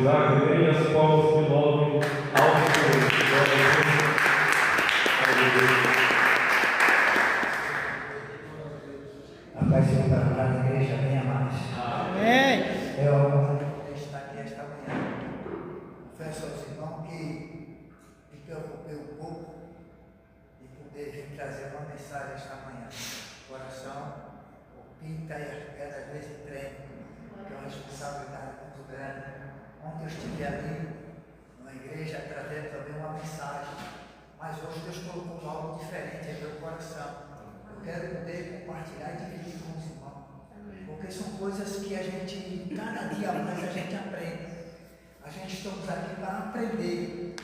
Amém, as palmas que louvem ao Senhor. A paz e para a igreja, venha mais. Amém. Eu estar aqui esta manhã. Confesso aos irmãos que me preocupei um pouco de poder vir trazer uma mensagem esta manhã. O coração pinta e as pedras às vezes tremem, que é uma responsabilidade muito grande. Ontem eu estive ali, na igreja, trazendo também uma mensagem, mas hoje Deus colocou algo diferente em meu coração. Eu quero poder compartilhar e dividir com os irmãos, porque são coisas que a gente, cada dia mais a gente aprende. A gente estamos aqui para aprender,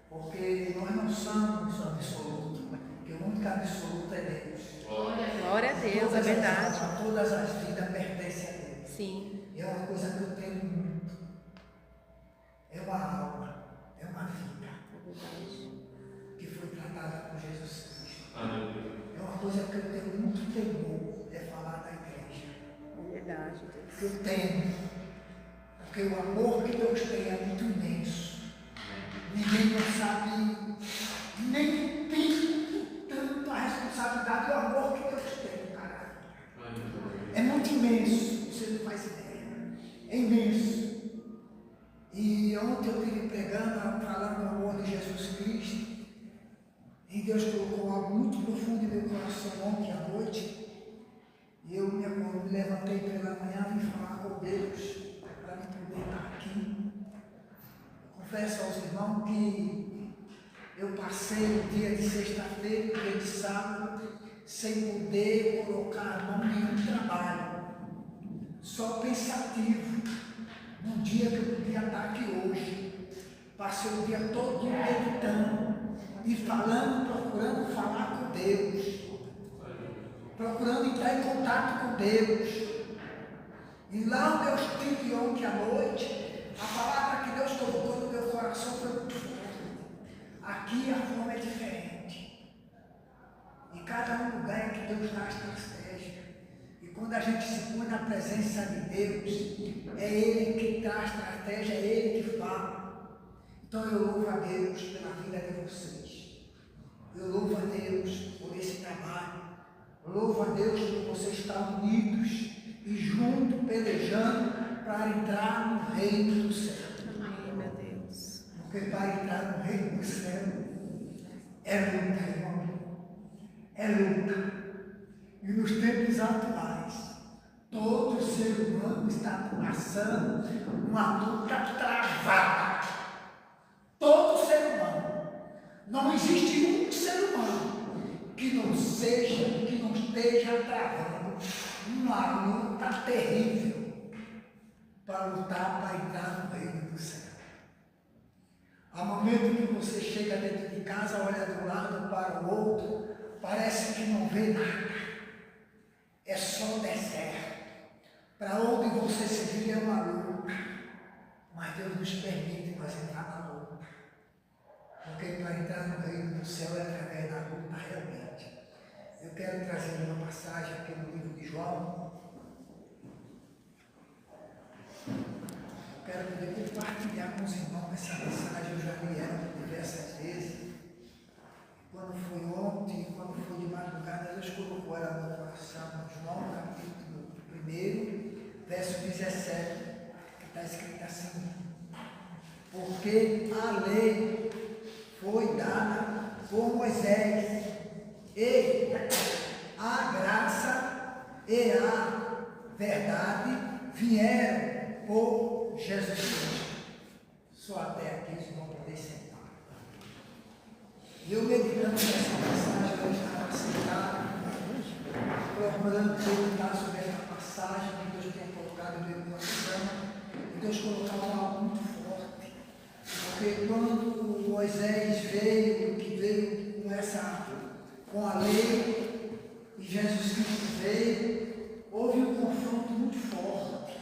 porque nós não somos absolutos, porque o único absoluto é Deus. Glória a Deus, é verdade. Todas as vidas pertencem a Deus. Sim. E é uma coisa que eu tenho muito. É uma alma, é uma vida que foi tratada por Jesus Cristo. É uma coisa que eu tenho muito temor de falar da igreja. É verdade, Deus. Que eu tenho. Porque o amor que Deus tem é muito imenso. Ninguém não sabe nem tem tanto a responsabilidade do amor que Deus tem, cara. É muito imenso, você não faz ideia. É imenso. E ontem eu estive pregando, falando do amor de Jesus Cristo. E Deus colocou algo muito profundo em meu coração ontem à noite. E eu me levantei pela manhã e vim falar com Deus para me poder estar aqui. Eu confesso aos irmãos que eu passei o dia de sexta-feira e o dia de sábado sem poder colocar a mão em nenhum trabalho. Só pensativo no dia que eu podia estar aqui hoje. Passei o dia todo meditando e falando, procurando falar com Deus, procurando entrar em contato com Deus. E lá onde eu estive ontem à noite, a palavra que Deus colocou no meu coração foi muito forte. Aqui a forma é diferente. E cada lugar é que Deus dá estratégia. E quando a gente se põe na presença de Deus, é Ele que traz estratégia, é Ele que fala. Então eu louvo a Deus pela vida de vocês. Eu louvo a Deus por esse trabalho. Eu louvo a Deus por vocês estar unidos e juntos pelejando para entrar no reino do céu. Amém, meu Deus. Porque para entrar no reino do céu é luta, irmão. É luta. E nos tempos atuais, todo ser humano está passando uma luta travada. Todo ser humano. Não existe um ser humano que não esteja travando uma luta terrível para lutar para entrar no reino do céu. Há momento que você chega dentro de casa, olha de um lado para o outro, parece que não vê nada. É só deserto. Para onde você se vira é uma luta. Mas Deus nos permite nós entrar na luta. Porque para entrar no reino do céu é através da luta realmente. Eu quero trazer uma passagem aqui no livro de João. Eu quero poder compartilhar com os irmãos essa mensagem. Eu já li ela diversas vezes. Quando foi ontem, quando foi de madrugada, Deus colocou ela no meu coração. João, capítulo 1, verso 17, que está escrito assim: porque a lei foi dada por Moisés, e a graça e a verdade vieram por Jesus Cristo. Só até aqui os irmãos poderem sentar. E eu meditando nessa passagem, eu estava sentado, procurando meditar sobre essa passagem que Deus tinha colocado no meu coração, e Deus colocava algo muito forte. Porque quando Moisés veio, que veio com a lei, e Jesus Cristo veio, houve um confronto muito forte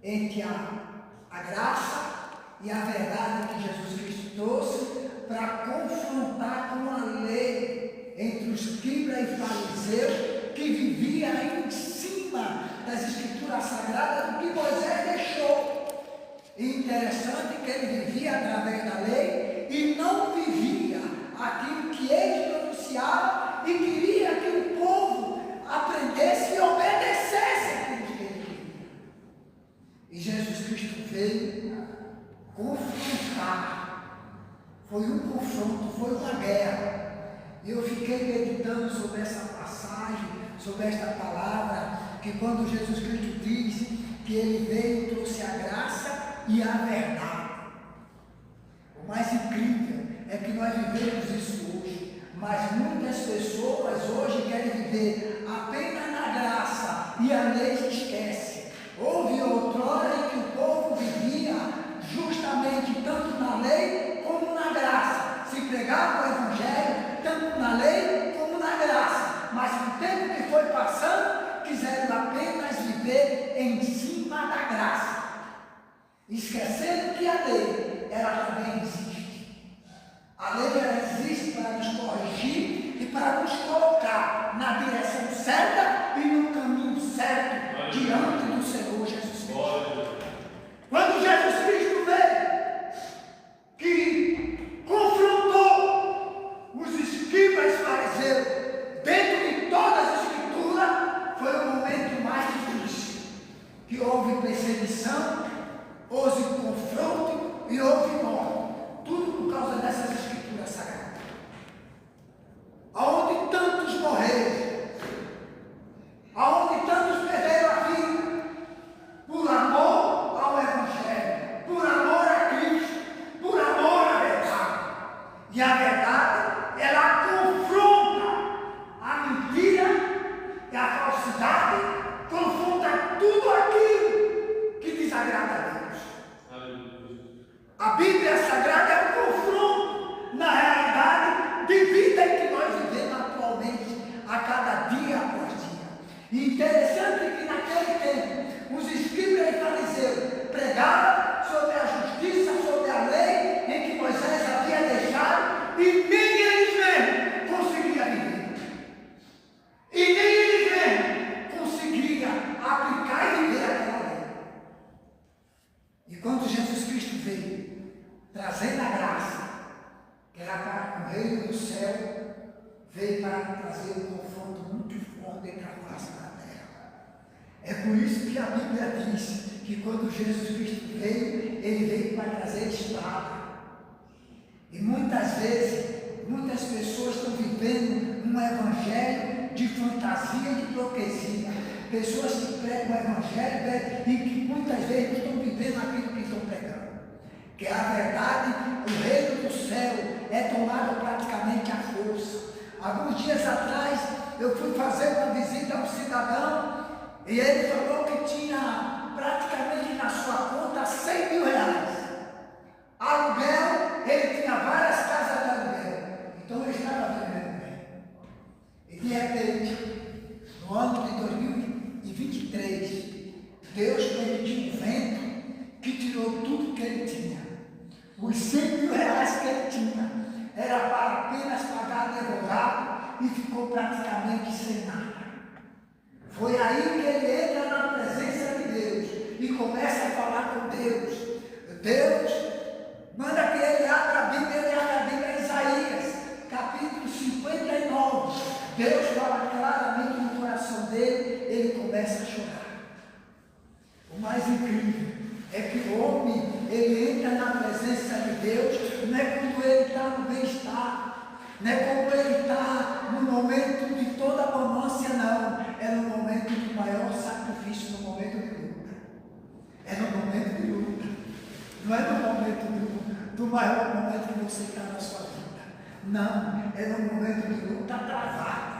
entre a graça e a verdade que Jesus Cristo trouxe para confrontar com a lei entre os escribas e fariseus que viviam em cima das escrituras sagradas do que Moisés deixou. E interessante que ele vivia através da lei e não vivia aquilo que ele pronunciava e queria que o povo aprendesse e obedecesse aquilo que ele queria. E Jesus Cristo veio confrontar. Foi um confronto, foi uma guerra. E eu fiquei meditando sobre essa passagem, sobre esta palavra, que quando Jesus Cristo diz que ele veio e trouxe a graça e a verdade. O mais incrível é que nós vivemos isso hoje, mas muitas pessoas hoje querem viver apenas na graça e a lei se esquece. Houve outrora em que o povo vivia justamente tanto na lei como na graça. Se pregava o evangelho tanto na lei como na graça, mas com o tempo que foi passando, quiseram apenas viver em cima da graça, esquecendo que a lei, ela também existe. A lei, ela existe para nos corrigir e para nos colocar na direção certa e no caminho certo diante do Senhor Jesus Cristo. Quando Jesus Cristo veio, que confrontou os escribas e fariseus dentro de todas as escrituras, foi o momento mais difícil, que houve perseguição, houve confronto e houve morte, tudo por causa dessas escrituras sagradas. Aonde tantos morreram, aonde tantos perderam a vida, por amor ao Evangelho, por amor a Cristo, por amor à verdade. E a verdade, ela confronta a mentira e a falsidade, confronta tudo aquilo que desagrada a Deus. A Bíblia Sagrada é um confronto na realidade de vida em que nós vivemos atualmente, a cada dia após dia. E interessante que naquele tempo, os escribas e fariseus pregavam sobre a justiça, sobre a lei em que Moisés havia deixado, e nem eles mesmos conseguiam viver. E nem eles mesmos conseguiam aplicar e viver aquela lei. E quando Jesus Cristo veio, trazendo a graça, que era para o reino do céu, veio para trazer um confronto muito forte entre a face da terra. É por isso que a Bíblia diz que quando Jesus Cristo veio, ele veio para trazer espada. E muitas vezes, muitas pessoas estão vivendo um evangelho de fantasia e de hipocrisia. Pessoas que pregam o evangelho e que muitas vezes não estão vivendo aquilo que estão pregando. Que a verdade, o reino do céu é tomado praticamente à força. Alguns dias atrás, eu fui fazer uma visita a um cidadão e ele falou que tinha praticamente na sua conta 100 mil reais. Aluguel, ele tinha várias casas de aluguel. Então ele estava vivendo bem. E de repente, no ano de 2023, Deus permitiu um vento que tirou tudo que ele tinha. Os 100 mil reais que ele tinha era para apenas pagar advogado e ficou praticamente sem nada. Foi aí que ele entra na presença de Deus e começa a falar com Deus. Deus manda que ele abra a Bíblia, ele abre a Bíblia em Isaías, capítulo 59. Deus fala claramente no coração dele, ele começa a chorar. O mais incrível é que o homem, ele entra na presença de Deus, não é quando ele está no bem-estar, não é quando ele está no momento de toda abundância, não. É no momento do maior sacrifício, no momento de luta. É no momento de luta. Não é no momento do maior momento que você está na sua vida. Não, é no momento de luta travada.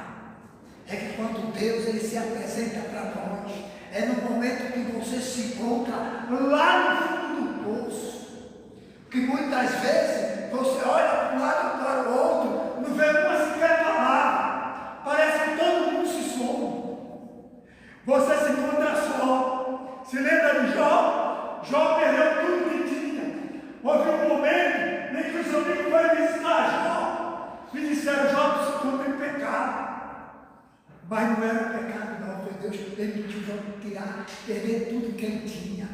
É que quando Deus ele se apresenta para nós, é no momento que você se encontra lá no fundo do poço, que muitas vezes você olha para um lado e para o outro, não vê uma sequer palavra, parece que todo mundo se soma. Você se encontra só. Se lembra de Jó? Jó perdeu tudo que tinha. Houve um momento em que os amigos foram visitar Jó e disseram: Jó, tu se encontra em pecado. Mas não era pecado, não. Foi Deus que permitiu Jó perder tudo que ele tinha.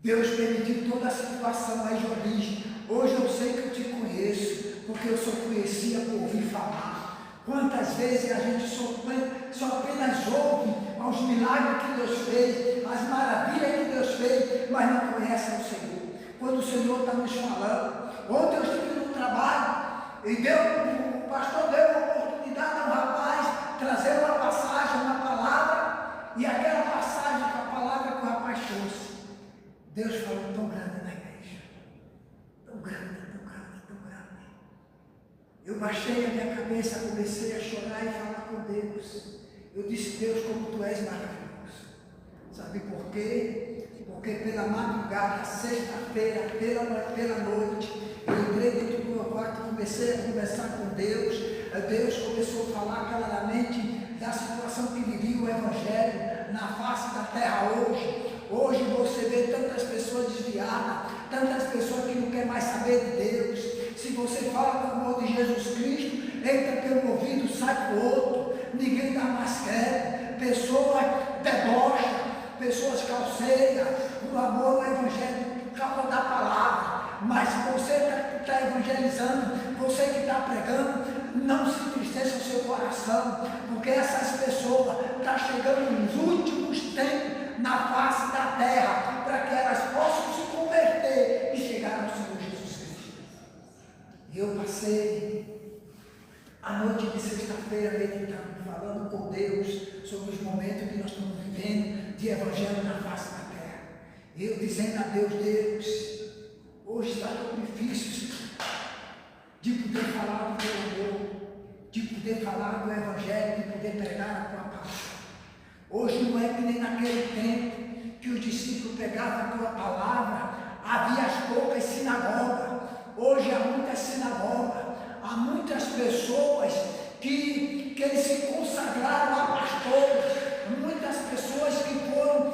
Deus permitiu toda a situação aí de origem. Hoje eu sei que eu te conheço, porque eu só conhecia por ouvir falar. Quantas vezes a gente só apenas ouve os milagres que Deus fez, as maravilhas que Deus fez, mas não conhece o Senhor. Quando o Senhor está nos falando. Ontem eu estive no trabalho e o pastor deu a oportunidade a um rapaz trazer uma passagem, uma palavra, e aquela passagem com a palavra que o rapaz trouxe, Deus falou tão grande na igreja, tão grande, tão grande, tão grande. Eu baixei a minha cabeça, comecei a chorar e falar com Deus. Eu disse: Deus, como tu és maravilhoso. Sabe por quê? Porque pela madrugada, sexta-feira, pela noite, eu entrei dentro do meu quarto, comecei a conversar com Deus. Deus começou a falar claramente da situação que vivia o Evangelho na face da terra hoje. Hoje você vê tantas pessoas desviadas, tantas pessoas que não querem mais saber de Deus. Se você fala do amor de Jesus Cristo, entra pelo ouvido, sai do outro. Ninguém dá mais crédito. Pessoas debocham, pessoas calceiam o amor ao Evangelho por causa da palavra. Mas você que está evangelizando, você que está pregando, não se entristeça o seu coração, porque essas pessoas estão chegando nos últimos tempos na face da terra, para que elas possam se converter e chegar ao Senhor Jesus Cristo. E eu passei a noite de sexta-feira meditando, falando com Deus sobre os momentos que nós estamos vivendo de evangelho na face da terra. Eu dizendo a Deus: Deus, hoje está tão difícil de poder falar do teu amor, de poder falar do Evangelho, de poder pregar a tua palavra. Hoje não é que nem naquele tempo que os discípulos pegavam a tua palavra, havia as poucas sinagogas. Hoje há muitas sinagogas, há muitas pessoas que eles se consagraram a pastores, muitas pessoas que foram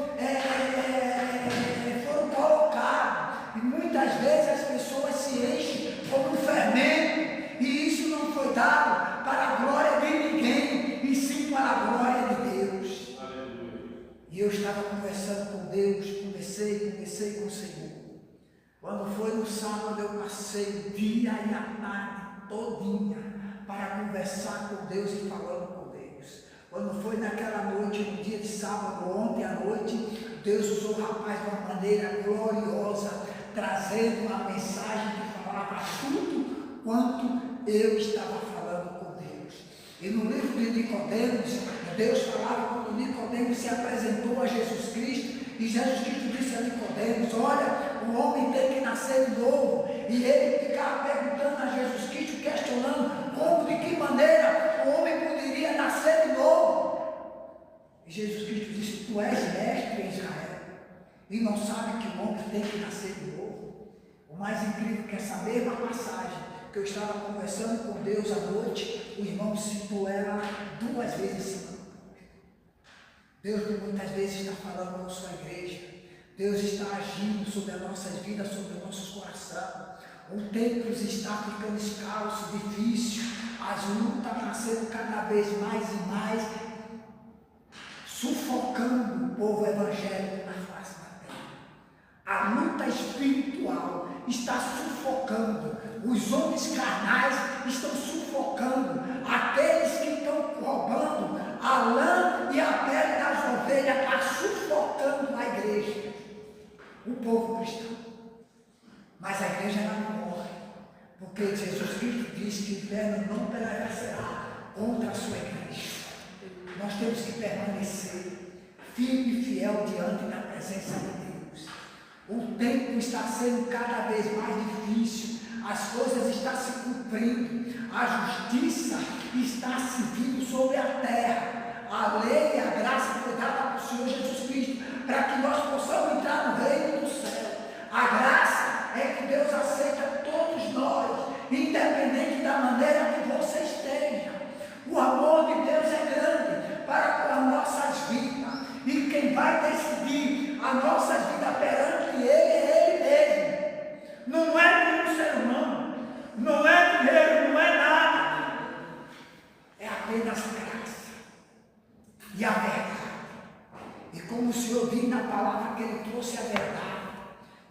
colocadas, e muitas vezes as pessoas se enchem como um fermento, e isso não foi dado para a glória de ninguém, e sim para a glória de Deus. Aleluia. E eu estava conversando com Deus, conversei com o Senhor. Quando foi no sábado, eu passei o dia e a tarde todinha para conversar com Deus e falando com Deus. Quando foi naquela noite, no dia de sábado, ontem à noite, Deus usou o rapaz de uma maneira gloriosa, trazendo uma mensagem que falava tudo quanto eu estava falando com Deus. E no livro de Nicodemos, Deus falava quando Nicodemos se apresentou a Jesus Cristo, e Jesus Cristo disse a Nicodemos: olha, o homem tem que nascer de novo. E ele ficava perguntando a Jesus Cristo, questionando como, de que maneira o homem poderia nascer de novo. E Jesus Cristo disse: tu és mestre em Israel e não sabe que o homem tem que nascer de novo. O mais incrível é que essa mesma passagem que eu estava conversando com Deus à noite, o irmão citou ela 2 vezes. Deus muitas vezes está falando com a sua igreja. Deus está agindo sobre as nossas vidas, sobre os nossos corações. O tempo está ficando escasso, difícil. As lutas estão sendo cada vez mais e mais, sufocando o povo evangélico na face da terra. A luta espiritual está sufocando. Os homens carnais estão sufocando. Aqueles que estão roubando a lã e a pele das ovelhas, está sufocando a igreja, o povo cristão. Mas a igreja não morre, porque Jesus Cristo disse que o inferno não prevalecerá contra a sua igreja. Nós temos que permanecer firme e fiel diante da presença de Deus. O tempo está sendo cada vez mais difícil, as coisas estão se cumprindo, a justiça está se vindo sobre a terra. A lei e a graça foi dada para o Senhor Jesus Cristo, para que nós possamos entrar no reino do céu. A graça é que Deus aceita todos nós, independente da maneira que você esteja. O amor de Deus é grande para com as nossas vidas, e quem vai decidir a nossa vida perante Ele é Ele mesmo. Não é nenhum ser humano, não é dinheiro, não é nada, é apenas graça e a verdade. E como o Senhor diz na palavra que Ele trouxe a verdade,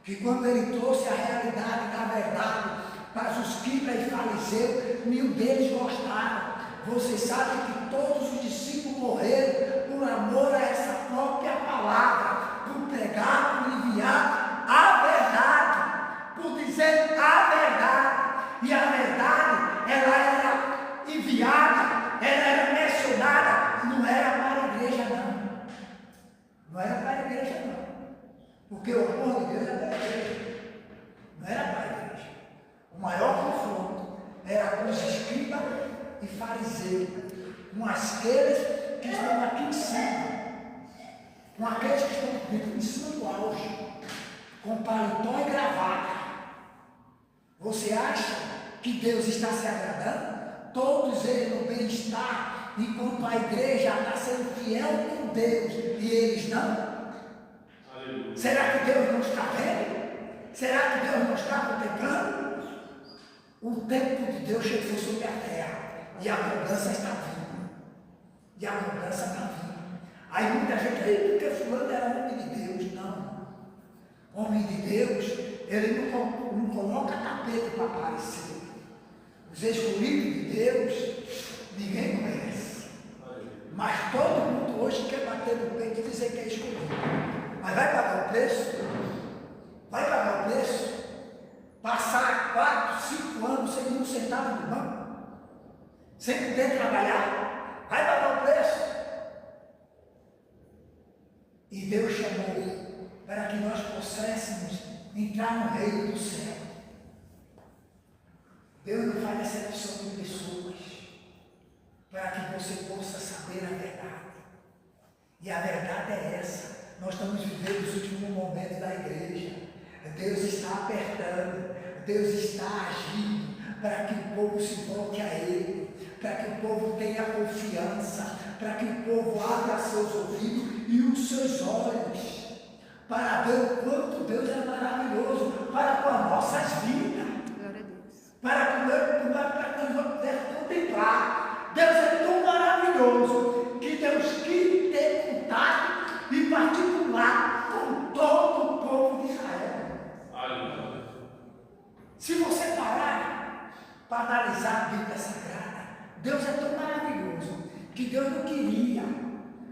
que quando ele trouxe a realidade da verdade para os escribas e fariseus, nenhum deles gostaram. Vocês sabem que todos os discípulos morreram por amor a essa própria palavra, por pregar, por enviar a verdade, por dizer a verdade. E a verdade, ela era enviada, ela era mencionada, não era para a igreja não. Não era para a igreja não. Porque o amor de Deus é para a igreja. Não era para a igreja. O maior confronto era com os escribas e fariseus, com aqueles que estão aqui em cima, com aqueles que estão em cima do auge, com paletó e gravata. Você acha que Deus está se agradando? Todos eles no bem-estar, enquanto a igreja está sendo fiel com Deus e eles não? Aleluia. Será que Deus não está vendo? Será que Deus não está contemplando? O tempo de Deus chegou sobre a terra e a mudança está vindo. E a mudança está vindo. Aí muita gente diz, porque fulano era homem de Deus. Não. Homem de Deus, ele não coloca tapete para aparecer. Os escolhidos de Deus, ninguém conhece. Mas todo mundo hoje quer bater no peito e dizer que é escolhido. Mas vai pagar o preço? Vai pagar o preço? Passar 4, 5 anos sem nenhum centavo de banco? Sem poder trabalhar? Vai pagar o preço? E Deus chamou para que nós pudéssemos entrar no reino do céu. Deus não faz exceção de pessoas, para que você possa saber a verdade. E a verdade é essa. Nós estamos vivendo os últimos momentos da igreja. Deus está apertando, Deus está agindo para que o povo se volte a Ele, para que o povo tenha confiança, para que o povo abra seus ouvidos e os seus olhos, para ver o quanto Deus é maravilhoso para com as nossas vidas. Glória a Deus. Para que nós vamos poder contemplar. Deus é tão maravilhoso que Deus quis ter contato e particular com todo o povo de Israel. Aleluia. Se você parar para analisar a Bíblia Sagrada, Deus é tão maravilhoso que Deus não queria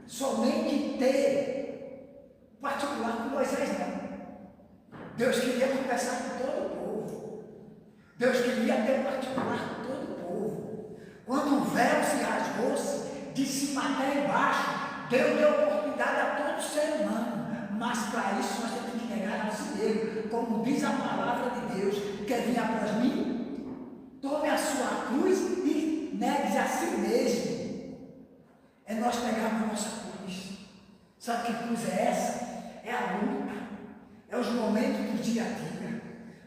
somente ter particular com Moisés, não. Deus queria conversar com todo o povo. Deus queria ter particular com todo o povo. Quando o véu se rasgou-se, de cima até embaixo, Deus deu oportunidade a todo ser humano. Mas para isso nós temos que negar a si mesmo. Como diz a palavra de Deus, quer vir após mim? Tome a sua cruz e negue-se a si mesmo. É nós pegarmos a nossa cruz. Sabe que cruz é essa? É a luta. É os momentos do dia a dia.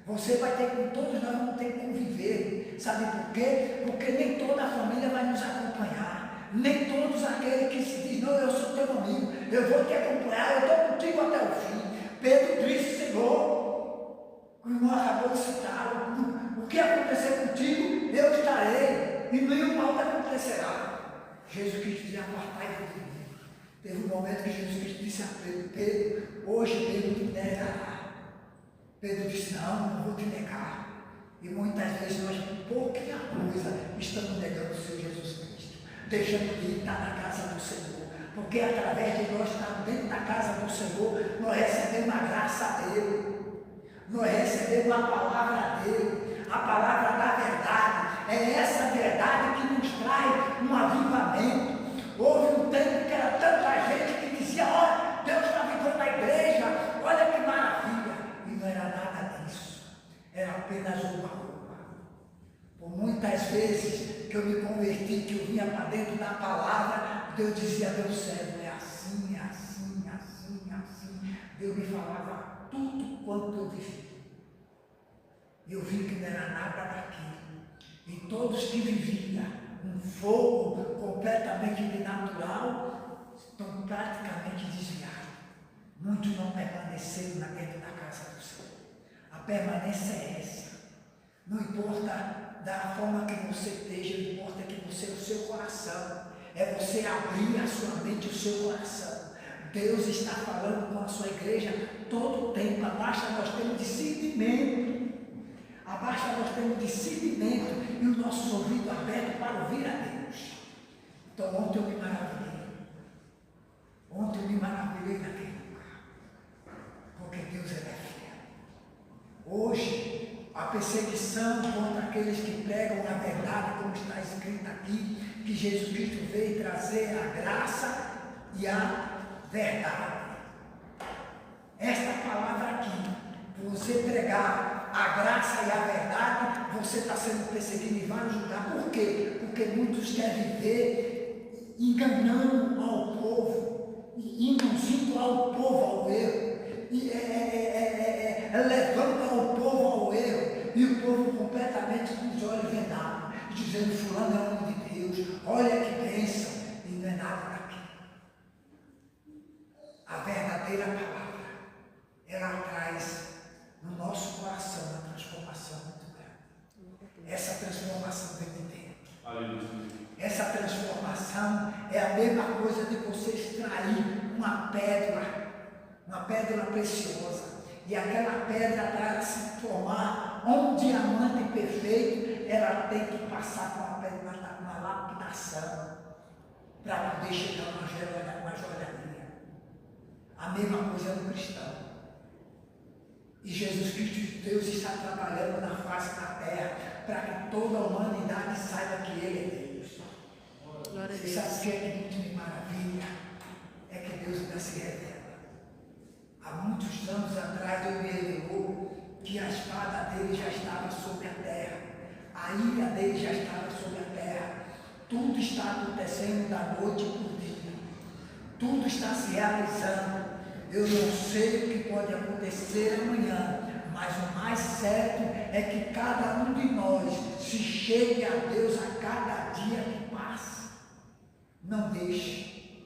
Você vai ter com todos, nós vamos ter que conviver. Sabe por quê? Porque nem toda a família vai nos acompanhar. Nem todos aqueles que se dizem, não, eu sou teu amigo, eu vou te acompanhar, eu estou contigo até o fim. Pedro disse, Senhor, o irmão acabou de citar, o que acontecer contigo, eu estarei, e nenhum mal te acontecerá. Jesus Cristo dizia, apartai-vos de mim. Teve um momento que Jesus Cristo disse a Pedro, Pedro, hoje Pedro te negará. Pedro disse, não vou te negar. E muitas vezes nós, pouquinha coisa, estamos negando o Senhor Jesus Cristo, deixando de estar na casa do Senhor, porque através de nós estarmos dentro da casa do Senhor, nós recebemos a graça dele, nós recebemos a palavra dele, a palavra da verdade. É essa verdade que nos traz um avivamento. Houve um tempo que era tanta gente que dizia, olha, Deus está vivendo na igreja, olha que maravilha. E não era nada disso, era apenas uma roupa. Por muitas vezes que eu me converti, que eu vinha para dentro da palavra, Deus dizia, meu servo, é assim, assim, assim, assim. Deus me falava tudo quanto eu vivi. Eu vi que não era nada daquilo. E todos que viviam um fogo completamente natural estão praticamente desviados. Muitos não permaneceram dentro da casa do Senhor. A permanência é essa. Não importa da forma que você esteja, importa que você, o seu coração, é você abrir a sua mente, o seu coração. Deus está falando com a sua igreja todo o tempo. Abaixa nós temos discernimento. Abaixa nós temos discernimento e os nossos ouvidos abertos para ouvir a Deus. Então ontem eu me maravilhei. Ontem eu me maravilhei naquele lugar. Porque Deus é fiel. Hoje, a perseguição contra aqueles que pregam a verdade, como está escrito aqui, que Jesus Cristo veio trazer a graça e a verdade. Esta palavra aqui, você pregar a graça e a verdade, você está sendo perseguido em vários lugares. Por quê? Porque muitos querem viver enganando ao povo, induzindo ao povo ao erro, levando ao povo ao erro, e o povo completamente com os olhos vendados, dizendo: fulano é homem de Deus, olha que bênção, e não é nada daquilo. A verdadeira palavra, ela traz no nosso coração uma transformação muito grande. Essa transformação vem de dentro. Essa transformação é a mesma coisa de você extrair uma pedra preciosa, e aquela pedra, para ela se formar um diamante perfeito, ela tem que passar por uma lapidação para poder chegar a uma joalharia. A mesma coisa do cristão. E Jesus Cristo, Deus, está trabalhando na face da terra para que toda a humanidade saiba que Ele é Deus. Glória a Você Deus. sabe o que é muito me maravilha? É que Deus ainda se revela. Há muitos anos atrás Deus me revelou que a espada dele já estava sobre a terra, a ira dele já estava sobre a terra. Tudo está acontecendo da noite para o dia, tudo está se realizando. Eu não sei o que pode acontecer amanhã, mas o mais certo é que cada um de nós se chegue a Deus a cada dia que passa. Não deixe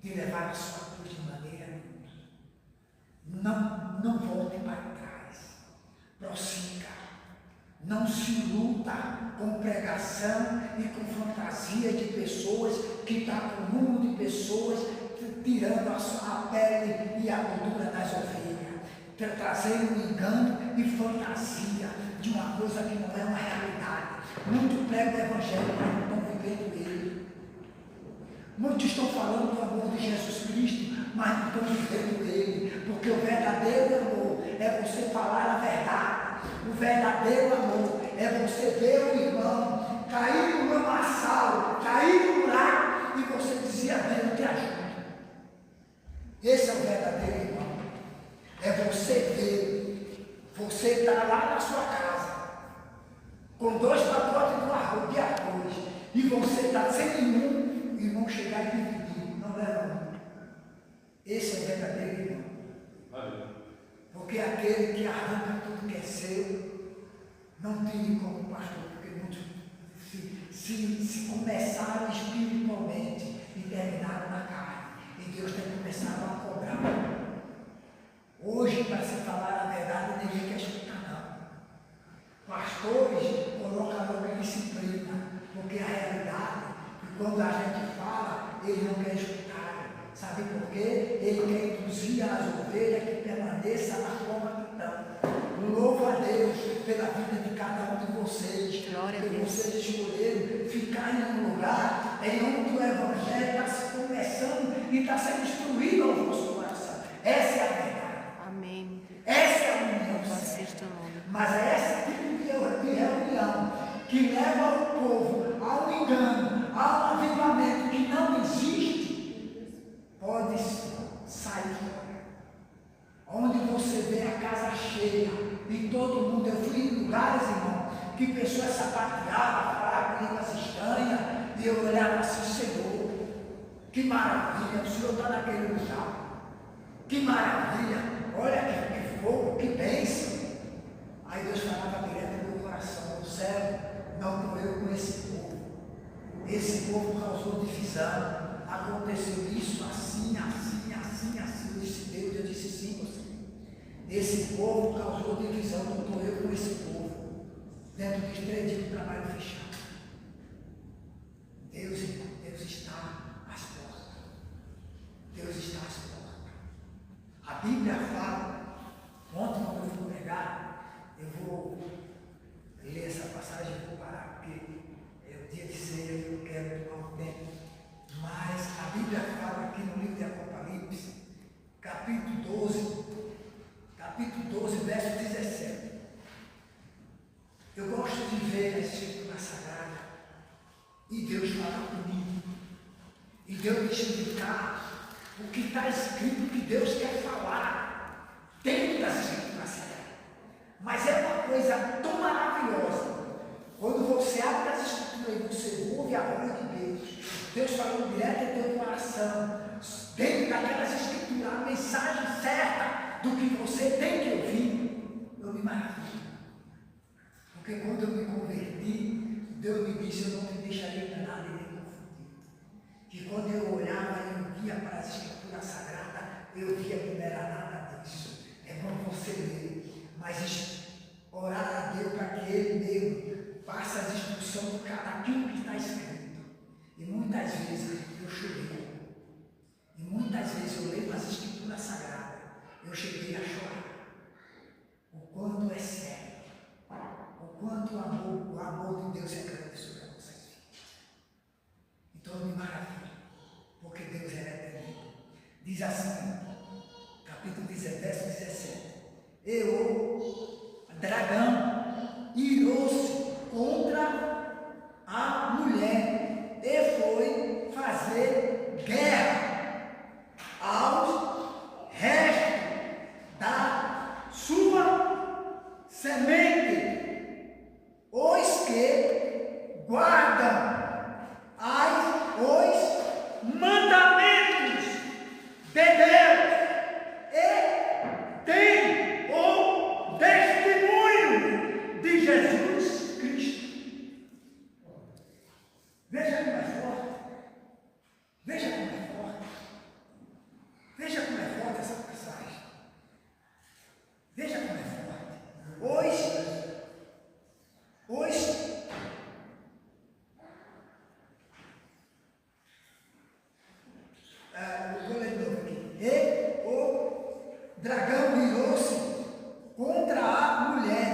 de levar a sua cruz de maneira nenhuma. Não volte para trás. Prossiga. Não se iluda com pregação e com fantasia de pessoas que está com um número de pessoas tirando a pele e a gordura das ovelhas, trazendo engano e fantasia de uma coisa que não é uma realidade. Muitos pregam o evangelho, mas não estão vivendo ele. Muitos estão falando do amor de Jesus Cristo, mas não estão vivendo ele, porque o verdadeiro amor é você falar a verdade. O verdadeiro amor é você ver o irmão cair no lamaçal, cair no buraco, e você dizer: a Deus te ajuda. Esse é o verdadeiro irmão. É você ver, você está lá na sua casa, com 2 pacotes de arroz, e você está sem nenhum, o irmão chegar e dividir, não leva um. Esse é o verdadeiro irmão. Porque aquele que arranca tudo que é seu, não tem como pastor, porque muitos se começaram espiritualmente e terminaram na carne. E Deus tem começado a cobrar. Hoje, para se falar a verdade, ninguém quer escutar, não. Pastores colocam logo em disciplina, porque a realidade, e quando a gente fala, ele não quer escutar. Sabe por quê? Ele quer induzir as ovelhas que permaneçam na forma que estão. Louvo a Deus pela vida de cada um de vocês. Glória a porque Deus. vocês escolheram ficar em um lugar em onde o Evangelho está se começando e está sendo instruído ao vosso coração. Essa é a verdade. Amém. Essa é a união. Louvado certa. seja teu nome. Mas é esse tipo de reunião que leva o povo a um engano, a um avivamento que não existe, pode sair fora. Onde você vê a casa cheia e todo mundo, eu fui em lugares, irmão, que pessoas sapateavam, falavam línguas estranhas, e eu olhava assim: Senhor, que maravilha, o Senhor está naquele lugar, que maravilha, olha que fogo, que bênção. Aí Deus falava direto no meu coração: no céu, não estou eu com esse povo. Esse povo causou divisão. Aconteceu isso assim, assim, assim, assim. Eu disse: Deus, eu disse sim, você. Esse povo causou divisão, não estou eu com esse povo. Dentro de 3 dias de trabalho fechado. Deus está às portas. Deus está às portas. Bíblia fala, ontem quando eu fui pregar, eu vou ler essa passagem e vou parar, porque é o dia de ceia e eu quero tomar um tempo. Mas a Bíblia fala aqui no livro de Apocalipse, capítulo 12, verso 17. Eu gosto de ver a Escritura Sagrada e Deus fala comigo. E Deus me explicar o que está escrito, o que Deus quer falar dentro das Escrituras Sagradas. Mas é uma coisa tão maravilhosa quando você abre as Escrituras e você ouve a voz de Deus, Deus falando direto em teu coração, dentro daquelas Escrituras, a mensagem certa do que você tem que ouvir. Eu me maravilho. Porque quando eu me converti, Deus me disse: eu não me deixaria enganar nem confundir. Que quando eu olhava e eu via para as Escrituras Sagradas, eu via que não era nada disso. É bom você ler, mas orar a Deus para que Ele mesmo passe as instruções de cada aquilo que está escrito. E muitas vezes eu chorei. E muitas vezes eu leio as Escrituras Sagradas, eu cheguei a chorar. O quanto é sério. O quanto o amor de Deus é grande sobre as nossas vidas. Então eu me maravilho, porque Deus é eterno. Diz assim, capítulo 17, verso 17. E o dragão irou-se contra a mulher e foi fazer guerra aos restos da sua semente, os que guardam os mandamentos de Deus e têm o testemunho de Jesus Cristo. Veja como é forte. Veja como é forte. Veja como é forte essa passagem. Veja como é forte. Vou ler de novo aqui. E o dragão virou-se contra a mulher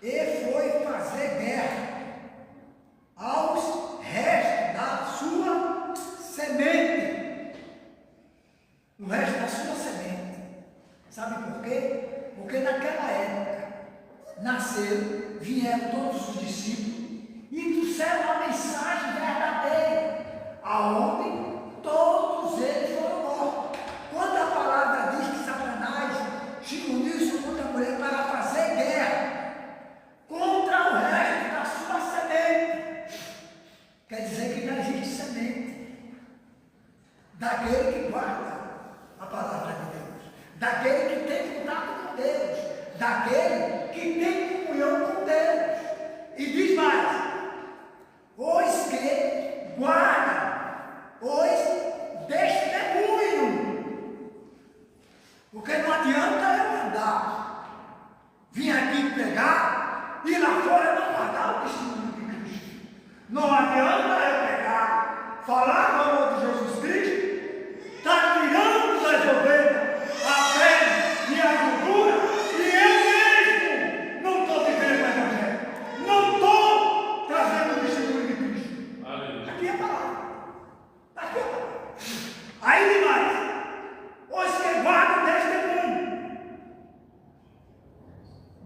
e foi fazer guerra aos restos da sua semente. O resto da sua semente. Sabe por quê? Porque naquela época nasceram, vieram todos os discípulos e trouxeram a mensagem verdadeira, aonde todos eles foram mortos. Quando a palavra diz que Satanás se uniu contra a mulher para fazer guerra contra o resto da sua semente, quer dizer que não existe semente daquele que guarda a palavra de Deus, daquele que tem contato com Deus, daquele que tem comunhão com Deus. E diz mais: os que guardam os testemunhos. Porque não adianta eu andar, vir aqui pregar e lá fora não guardar o testemunho de Cristo. Não adianta eu pegar, falar do amor de Jesus Cristo, está tirando das ovelhas a pele e a gordura, e eu mesmo não estou vivendo o Evangelho. Não estou trazendo o testemunho de Cristo. Aleluia. Aqui é a palavra. Aqui é a palavra. Aí demais. Os que guardam o testemunho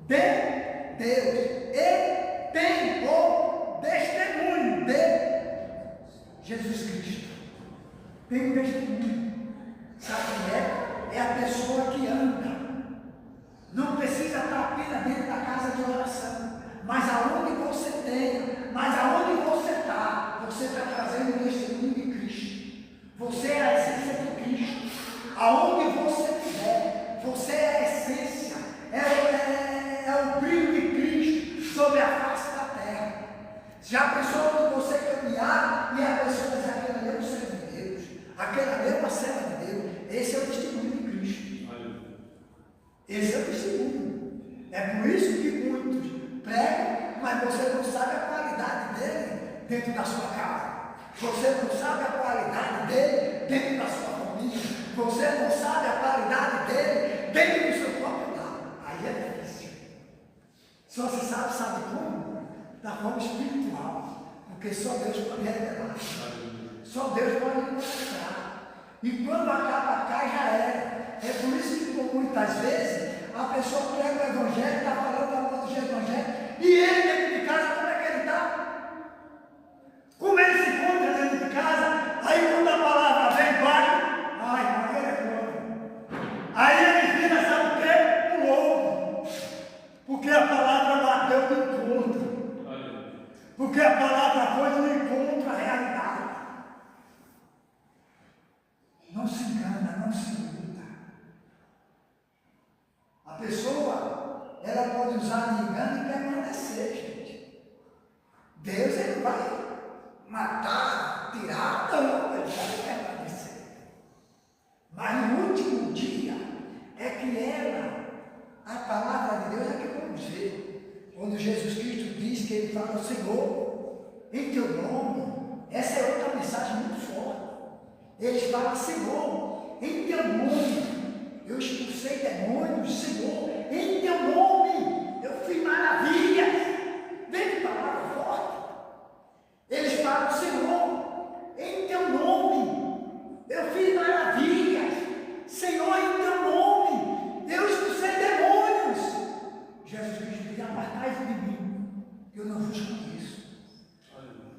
de Deus e tem o testemunho de Jesus Cristo. Tem o testemunho. Sabe quem é? É a pessoa que anda. Não precisa estar apenas dentro da casa de oração, mas aonde você tem, mas aonde você está trazendo o testemunho de Cristo. Você é a essência de Cristo. Aonde você estiver, você é a essência, é o brilho de Cristo sobre a face da terra. Já pensou que você caminhar e a pessoa diz: aquele ali é o servo de Deus, aquele ali é uma serva de Deus? Esse é o testemunho de Cristo. Esse é o testemunho. É por isso que muitos pregam, mas você não sabe a qualidade dele dentro da sua casa. Você não sabe a qualidade dele dentro da sua família. Você não sabe a qualidade dele dentro do seu próprio lar. Aí é difícil. Só se sabe como? Da forma espiritual. Porque só Deus pode revelar. Só Deus pode mostrar. E quando acaba cá, já era. É por isso que muitas vezes a pessoa prega o evangelho, está falando da morte do evangelho, e ele dentro de casa, como é que ele está? Como ele se encontra dentro de casa? Aí quando a palavra vem, vai, ai, ele é contra. Aí ele vira, sabe o quê? Um louco. Porque a palavra bateu no encontro. Porque a palavra foi no encontro à realidade. Não se engana, não se iluda. A pessoa, ela pode usar de engano e permanecer, gente. Deus, ele vai matar, tirar, não, ele vai permanecer. Mas no último dia, é que ela, a palavra de Deus é que vamos ver. Quando Jesus Cristo diz que ele fala, Senhor, em teu nome, essa é outra mensagem muito forte. Eles falam, Senhor, em teu nome, eu expulsei demônios, Senhor, em teu nome, eu fiz maravilhas. Vem de palavra forte. Eles falam, Senhor, em teu nome, eu fiz maravilhas. Senhor, em teu nome, eu expulsei demônios. Jesus Cristo diz, apartai-vos de mim, que eu não vos conheço.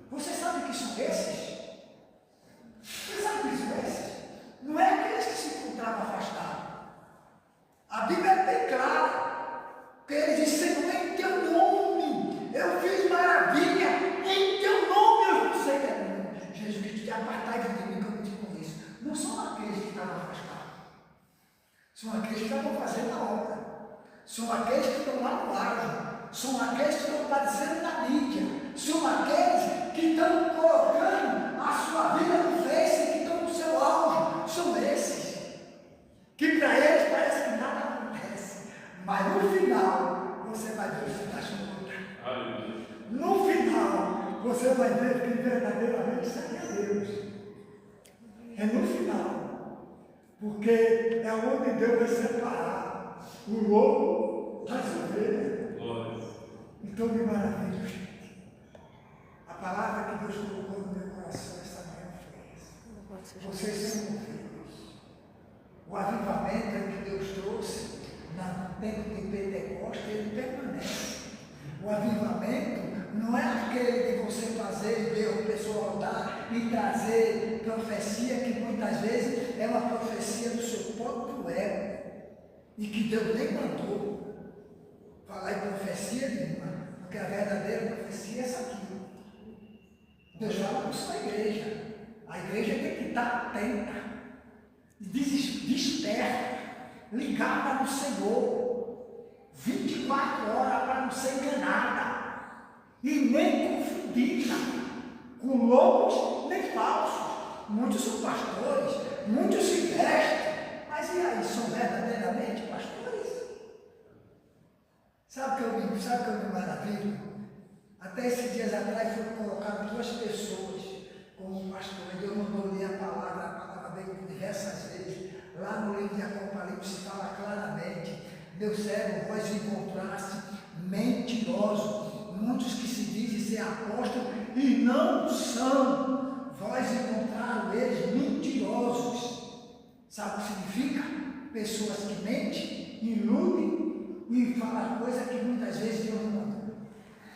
Você sabe que são esses? Você sabe que são esses? Não é aqueles que se encontravam afastados. A Bíblia é bem clara, que ele diz, Senhor, em teu nome, eu fiz maravilha, em teu nome eu expulsei demônios. Jesus Cristo diz, apartai-vos de mim, que eu não te conheço. Não são aqueles que estavam afastados, são aqueles que estavam fazendo a obra, são aqueles que estão lá no auge, são aqueles que estão aparecendo na mídia, são aqueles que estão colocando a sua vida no Face, que estão no seu auge, são esses. Que para eles parece que nada acontece, mas no final você vai ver o das contas. No final você vai ver que verdadeiramente segue a Deus. É no final, porque é onde Deus vai separar o lobo das ovelhas. Então me maravilha, gente. A palavra que Deus colocou no meu coração essa manhã foi essa. Vocês são ovelhas. O avivamento que Deus trouxe no tempo de Pentecostes, ele permanece. O avivamento não é aquele de você fazer e ver o pessoal andar e trazer profecia, que muitas vezes é uma profecia do seu próprio ego, e que Deus nem mandou falar em profecia nenhuma, porque a verdadeira profecia é essa aqui. Deus fala com sua igreja. A igreja tem que estar atenta, desperta, ligada no Senhor, 24 horas para não ser enganada e nem confundida com loucos nem falsos. Muitos são pastores, muitos se vestem, mas e aí, são verdadeiramente pastores? Sabe que eu me maravilho? Até esses dias atrás foram colocadas 2 pessoas como pastores. Deus mandou ler a palavra veio diversas vezes. Lá no livro de Apocalipse fala claramente: meu servo, vós encontraste mentirosos, muitos que se dizem ser apóstolos e não são. Vós encontraram eles mentirosos. Sabe o que significa? Pessoas que mentem, iludem e falam coisas que muitas vezes Deus não mandou.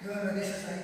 Eu agradeço essa